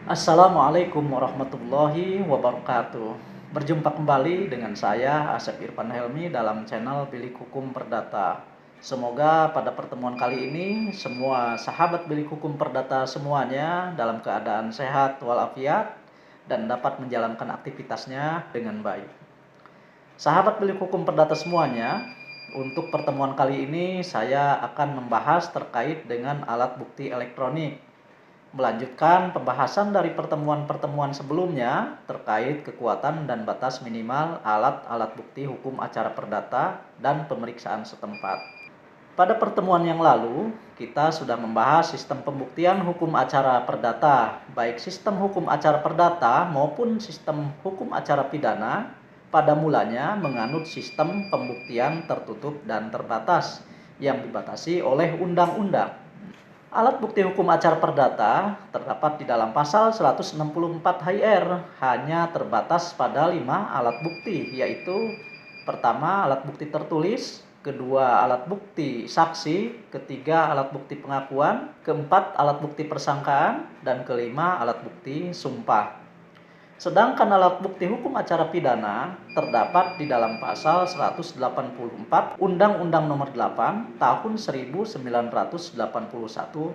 Assalamualaikum warahmatullahi wabarakatuh. Berjumpa kembali dengan saya Asep Irfan Helmi dalam channel Bilik Hukum Perdata. Semoga pada pertemuan kali ini semua sahabat Bilik Hukum Perdata semuanya dalam keadaan sehat walafiat dan dapat menjalankan aktivitasnya dengan baik. Sahabat Bilik Hukum Perdata semuanya, untuk pertemuan kali ini saya akan membahas terkait dengan alat bukti elektronik, melanjutkan pembahasan dari pertemuan-pertemuan sebelumnya terkait kekuatan dan batas minimal alat-alat bukti hukum acara perdata dan pemeriksaan setempat. Pada pertemuan yang lalu, kita sudah membahas sistem pembuktian hukum acara perdata, baik sistem hukum acara perdata maupun sistem hukum acara pidana pada mulanya menganut sistem pembuktian tertutup dan terbatas yang dibatasi oleh undang-undang. Alat bukti hukum acara perdata terdapat di dalam pasal 164 HIR, hanya terbatas pada 5 alat bukti, yaitu pertama alat bukti tertulis, kedua alat bukti saksi, ketiga alat bukti pengakuan, keempat alat bukti persangkaan, dan kelima alat bukti sumpah. Sedangkan alat bukti hukum acara pidana terdapat di dalam pasal 184 Undang-Undang Nomor 8 Tahun 1981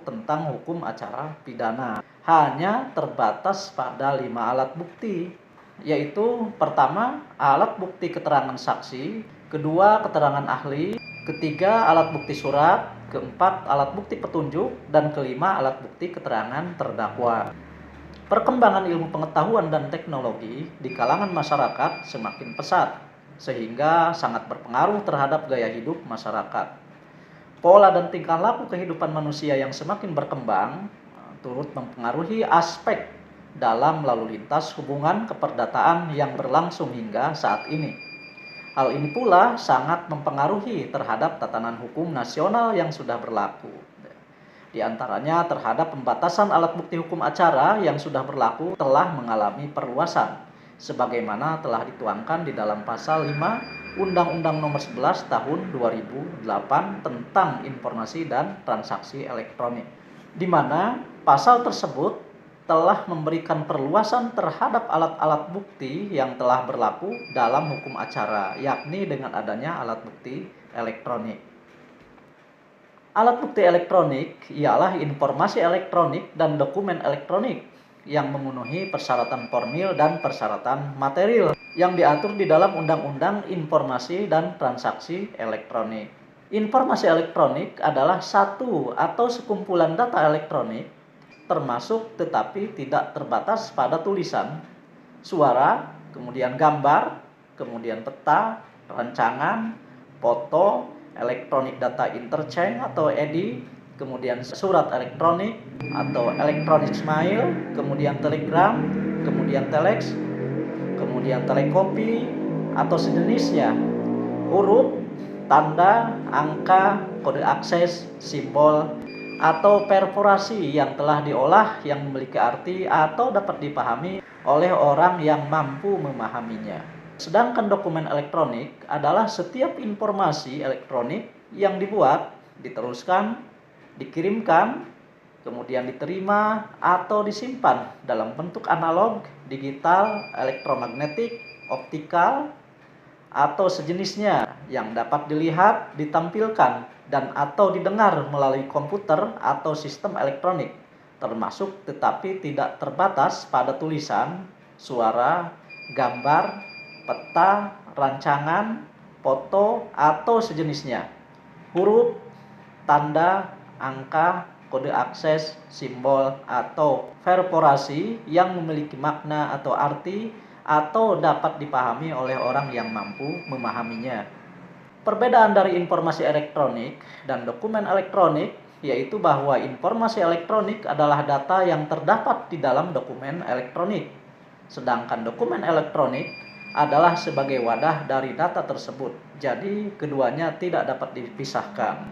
tentang hukum acara pidana. Hanya terbatas pada 5 alat bukti, yaitu pertama alat bukti keterangan saksi, kedua keterangan ahli, ketiga alat bukti surat, keempat alat bukti petunjuk, dan kelima alat bukti keterangan terdakwa. Perkembangan ilmu pengetahuan dan teknologi di kalangan masyarakat semakin pesat, sehingga sangat berpengaruh terhadap gaya hidup masyarakat. Pola dan tingkah laku kehidupan manusia yang semakin berkembang turut mempengaruhi aspek dalam lalu lintas hubungan keperdataan yang berlangsung hingga saat ini. Hal ini pula sangat mempengaruhi terhadap tatanan hukum nasional yang sudah berlaku. Di antaranya terhadap pembatasan alat bukti hukum acara yang sudah berlaku telah mengalami perluasan, sebagaimana telah dituangkan di dalam pasal 5 Undang-Undang Nomor 11 Tahun 2008 tentang informasi dan transaksi elektronik, di mana pasal tersebut telah memberikan perluasan terhadap alat-alat bukti yang telah berlaku dalam hukum acara, yakni dengan adanya alat bukti elektronik. Alat bukti elektronik ialah informasi elektronik dan dokumen elektronik yang memenuhi persyaratan formil dan persyaratan material yang diatur di dalam Undang-Undang Informasi dan Transaksi Elektronik. Informasi elektronik adalah satu atau sekumpulan data elektronik termasuk tetapi tidak terbatas pada tulisan, suara, kemudian gambar, kemudian peta, rancangan, foto, elektronik data interchange atau EDI, kemudian surat elektronik atau electronic mail, kemudian telegram, kemudian telex, kemudian telekopi atau sejenisnya, huruf, tanda, angka, kode akses, simbol, atau perforasi yang telah diolah yang memiliki arti atau dapat dipahami oleh orang yang mampu memahaminya. Sedangkan dokumen elektronik adalah setiap informasi elektronik yang dibuat, diteruskan, dikirimkan, kemudian diterima atau disimpan dalam bentuk analog, digital, elektromagnetik, optikal, atau sejenisnya yang dapat dilihat, ditampilkan, dan atau didengar melalui komputer atau sistem elektronik, termasuk tetapi tidak terbatas pada tulisan, suara, gambar, peta, rancangan, foto, atau sejenisnya, huruf, tanda, angka, kode akses, simbol, atau perforasi yang memiliki makna atau arti atau dapat dipahami oleh orang yang mampu memahaminya. Perbedaan dari informasi elektronik dan dokumen elektronik yaitu bahwa informasi elektronik adalah data yang terdapat di dalam dokumen elektronik, sedangkan dokumen elektronik adalah sebagai wadah dari data tersebut. Jadi keduanya tidak dapat dipisahkan.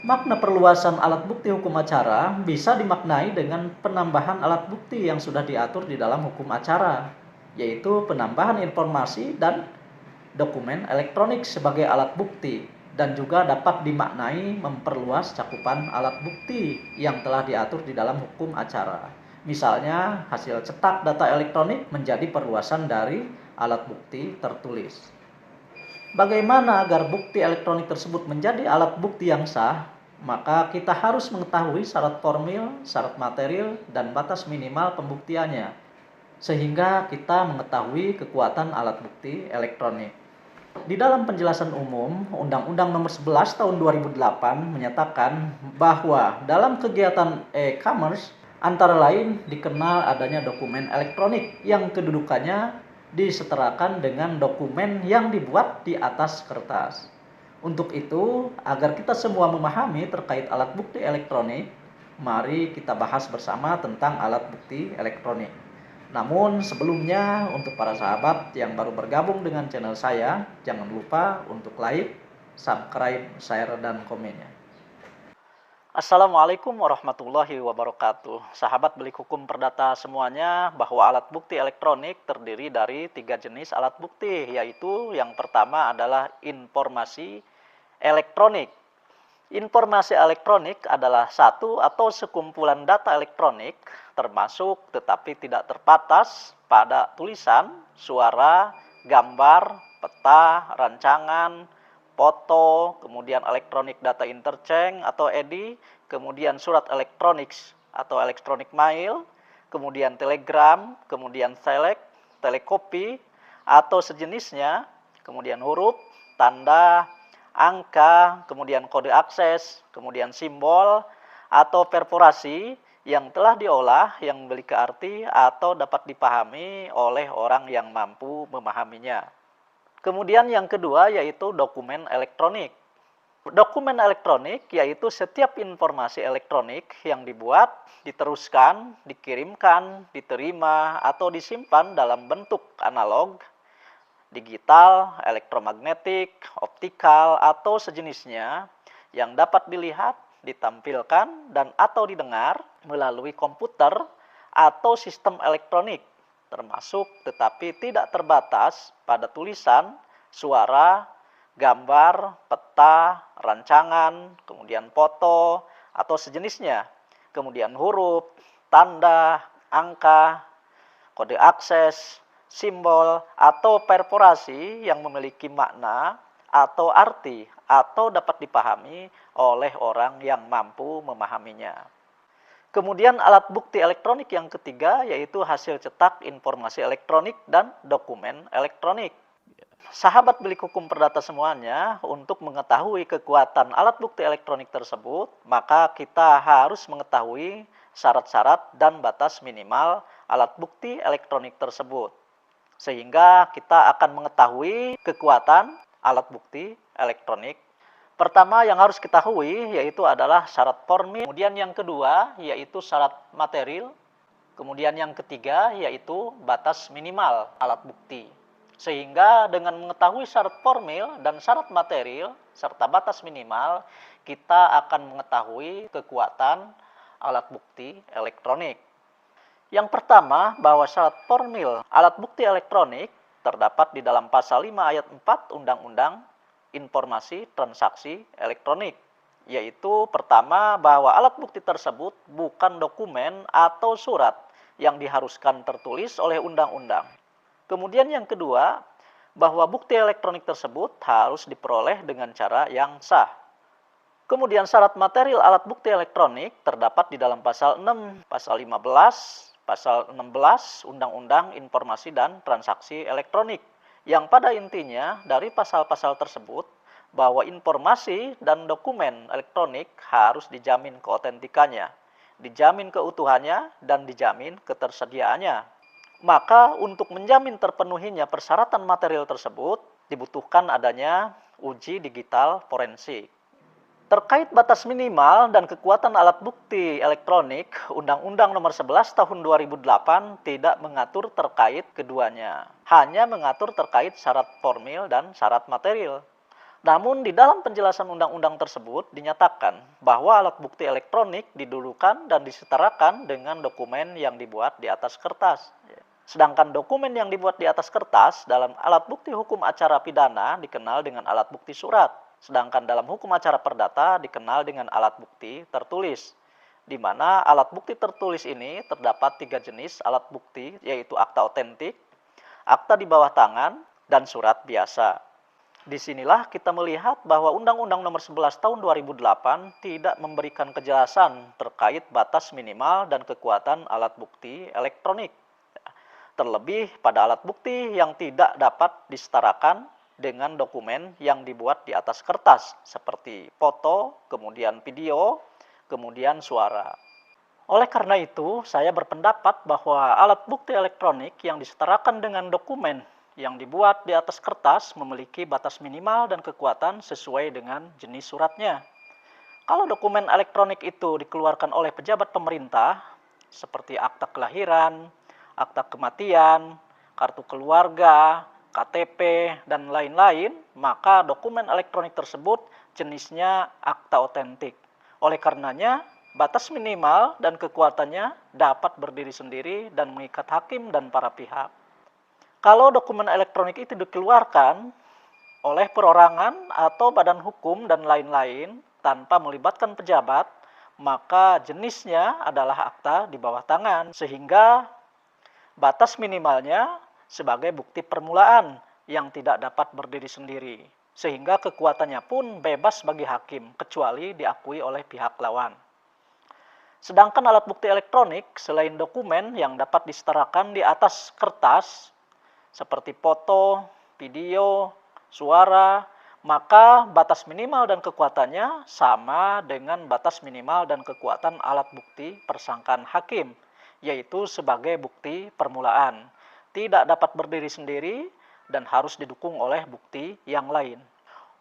Makna perluasan alat bukti hukum acara bisa dimaknai dengan penambahan alat bukti yang sudah diatur di dalam hukum acara, yaitu penambahan informasi dan dokumen elektronik sebagai alat bukti, dan juga dapat dimaknai memperluas cakupan alat bukti yang telah diatur di dalam hukum acara. Misalnya, hasil cetak data elektronik menjadi perluasan dari alat bukti tertulis. Bagaimana agar bukti elektronik tersebut menjadi alat bukti yang sah? Maka kita harus mengetahui syarat formil, syarat material, dan batas minimal pembuktiannya, sehingga kita mengetahui kekuatan alat bukti elektronik. Di dalam penjelasan umum, Undang-Undang Nomor 11 Tahun 2008 menyatakan bahwa dalam kegiatan e-commerce antara lain dikenal adanya dokumen elektronik yang kedudukannya disetarakan dengan dokumen yang dibuat di atas kertas. Untuk itu, agar kita semua memahami terkait alat bukti elektronik, mari kita bahas bersama tentang alat bukti elektronik. Namun sebelumnya, untuk para sahabat yang baru bergabung dengan channel saya, jangan lupa untuk like, subscribe, share, dan komennya. Assalamualaikum warahmatullahi wabarakatuh. Sahabat Belik Hukum Perdata semuanya, bahwa alat bukti elektronik terdiri dari 3 jenis alat bukti, yaitu yang pertama adalah informasi elektronik. Informasi elektronik adalah satu atau sekumpulan data elektronik, termasuk tetapi tidak terbatas pada tulisan, suara, gambar, peta, rancangan, foto, kemudian elektronik data interchange atau EDI, kemudian surat elektronik atau electronic mail, kemudian telegram, kemudian select, telekopi atau sejenisnya, kemudian huruf, tanda, angka, kemudian kode akses, kemudian simbol atau perforasi yang telah diolah yang memiliki arti atau dapat dipahami oleh orang yang mampu memahaminya. Kemudian yang kedua yaitu dokumen elektronik. Dokumen elektronik yaitu setiap informasi elektronik yang dibuat, diteruskan, dikirimkan, diterima, atau disimpan dalam bentuk analog, digital, elektromagnetik, optikal, atau sejenisnya yang dapat dilihat, ditampilkan, dan atau didengar melalui komputer atau sistem elektronik, termasuk tetapi tidak terbatas pada tulisan, suara, gambar, peta, rancangan, kemudian foto, atau sejenisnya, kemudian huruf, tanda, angka, kode akses, simbol, atau perforasi yang memiliki makna atau arti atau dapat dipahami oleh orang yang mampu memahaminya. Kemudian alat bukti elektronik yang ketiga yaitu hasil cetak informasi elektronik dan dokumen elektronik. Sahabat Belik Hukum Perdata semuanya, untuk mengetahui kekuatan alat bukti elektronik tersebut, maka kita harus mengetahui syarat-syarat dan batas minimal alat bukti elektronik tersebut. Sehingga kita akan mengetahui kekuatan alat bukti elektronik. Pertama yang harus kita ketahui yaitu adalah syarat formil, kemudian yang kedua yaitu syarat material, kemudian yang ketiga yaitu batas minimal alat bukti. Sehingga dengan mengetahui syarat formil dan syarat material serta batas minimal, kita akan mengetahui kekuatan alat bukti elektronik. Yang pertama, bahwa syarat formil alat bukti elektronik terdapat di dalam pasal 5 ayat 4 Undang-Undang Informasi Transaksi Elektronik, yaitu pertama bahwa alat bukti tersebut bukan dokumen atau surat yang diharuskan tertulis oleh undang-undang. Kemudian yang kedua, bahwa bukti elektronik tersebut harus diperoleh dengan cara yang sah. Kemudian syarat material alat bukti elektronik terdapat di dalam pasal 6, pasal 15, pasal 16 Undang-Undang Informasi dan Transaksi Elektronik, yang pada intinya dari pasal-pasal tersebut bahwa informasi dan dokumen elektronik harus dijamin keotentikannya, dijamin keutuhannya, dan dijamin ketersediaannya. Maka untuk menjamin terpenuhinya persyaratan material tersebut dibutuhkan adanya uji digital forensik. Terkait batas minimal dan kekuatan alat bukti elektronik, Undang-Undang Nomor 11 Tahun 2008 tidak mengatur terkait keduanya, hanya mengatur terkait syarat formil dan syarat material. Namun di dalam penjelasan undang-undang tersebut dinyatakan bahwa alat bukti elektronik didulukan dan disetarakan dengan dokumen yang dibuat di atas kertas. Sedangkan dokumen yang dibuat di atas kertas dalam alat bukti hukum acara pidana dikenal dengan alat bukti surat. Sedangkan dalam hukum acara perdata dikenal dengan alat bukti tertulis. di mana alat bukti tertulis ini terdapat 3 jenis alat bukti, yaitu akta otentik, akta di bawah tangan, dan surat biasa. Disinilah kita melihat bahwa Undang-Undang Nomor 11 Tahun 2008 tidak memberikan kejelasan terkait batas minimal dan kekuatan alat bukti elektronik. Terlebih pada alat bukti yang tidak dapat disetarakan dengan dokumen yang dibuat di atas kertas, seperti foto, kemudian video, kemudian suara. Oleh karena itu, saya berpendapat bahwa alat bukti elektronik yang disetarakan dengan dokumen yang dibuat di atas kertas memiliki batas minimal dan kekuatan sesuai dengan jenis suratnya. Kalau dokumen elektronik itu dikeluarkan oleh pejabat pemerintah, seperti akta kelahiran, akta kematian, kartu keluarga, KTP, dan lain-lain, maka dokumen elektronik tersebut jenisnya akta otentik. Oleh karenanya, batas minimal dan kekuatannya dapat berdiri sendiri dan mengikat hakim dan para pihak. Kalau dokumen elektronik itu dikeluarkan oleh perorangan atau badan hukum dan lain-lain tanpa melibatkan pejabat, maka jenisnya adalah akta di bawah tangan, sehingga batas minimalnya sebagai bukti permulaan yang tidak dapat berdiri sendiri, sehingga kekuatannya pun bebas bagi hakim kecuali diakui oleh pihak lawan. Sedangkan alat bukti elektronik selain dokumen yang dapat disetarakan di atas kertas seperti foto, video, suara, maka batas minimal dan kekuatannya sama dengan batas minimal dan kekuatan alat bukti persangkaan hakim, yaitu sebagai bukti permulaan. Tidak dapat berdiri sendiri dan harus didukung oleh bukti yang lain.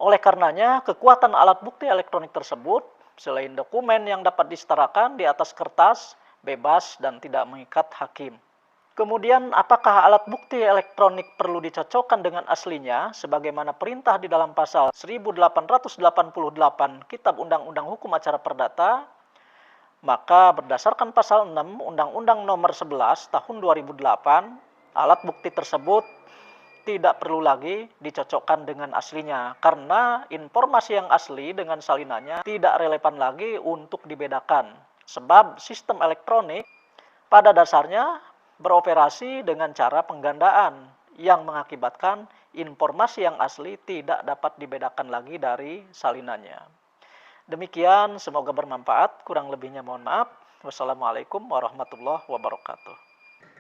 Oleh karenanya, kekuatan alat bukti elektronik tersebut, selain dokumen yang dapat disetarakan di atas kertas, bebas dan tidak mengikat hakim. Kemudian, apakah alat bukti elektronik perlu dicocokkan dengan aslinya sebagaimana perintah di dalam pasal 1888 Kitab Undang-Undang Hukum Acara Perdata? Maka berdasarkan pasal 6 Undang-Undang Nomor 11 Tahun 2008, alat bukti tersebut tidak perlu lagi dicocokkan dengan aslinya karena informasi yang asli dengan salinannya tidak relevan lagi untuk dibedakan. Sebab sistem elektronik pada dasarnya beroperasi dengan cara penggandaan yang mengakibatkan informasi yang asli tidak dapat dibedakan lagi dari salinannya. Demikian, semoga bermanfaat. Kurang lebihnya mohon maaf. Wassalamualaikum warahmatullahi wabarakatuh.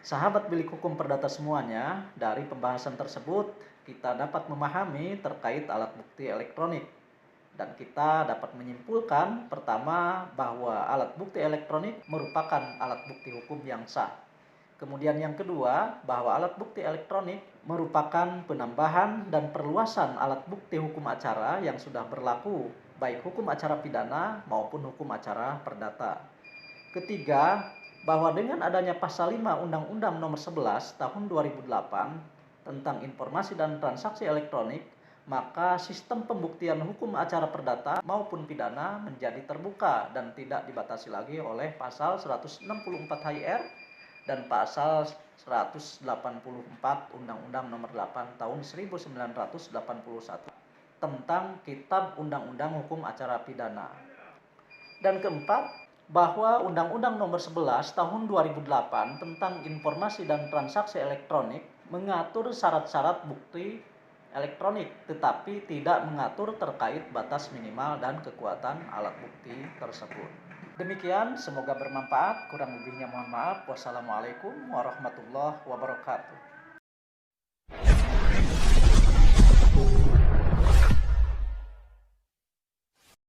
Sahabat Bilik Hukum Perdata semuanya, dari pembahasan tersebut kita dapat memahami terkait alat bukti elektronik. Dan kita dapat menyimpulkan pertama bahwa alat bukti elektronik merupakan alat bukti hukum yang sah. Kemudian yang kedua, bahwa alat bukti elektronik merupakan penambahan dan perluasan alat bukti hukum acara yang sudah berlaku, baik hukum acara pidana maupun hukum acara perdata. Ketiga, bahwa dengan adanya pasal 5 Undang-Undang Nomor 11 Tahun 2008 tentang informasi dan transaksi elektronik, maka sistem pembuktian hukum acara perdata maupun pidana menjadi terbuka dan tidak dibatasi lagi oleh pasal 164 HIR dan pasal 184 Undang-Undang Nomor 8 Tahun 1981 tentang Kitab Undang-Undang Hukum Acara Pidana. Dan keempat, bahwa Undang-Undang Nomor 11 Tahun 2008 tentang Informasi dan Transaksi Elektronik mengatur syarat-syarat bukti elektronik, tetapi tidak mengatur terkait batas minimal dan kekuatan alat bukti tersebut. Demikian, semoga bermanfaat. Kurang lebihnya mohon maaf. Wassalamualaikum warahmatullahi wabarakatuh.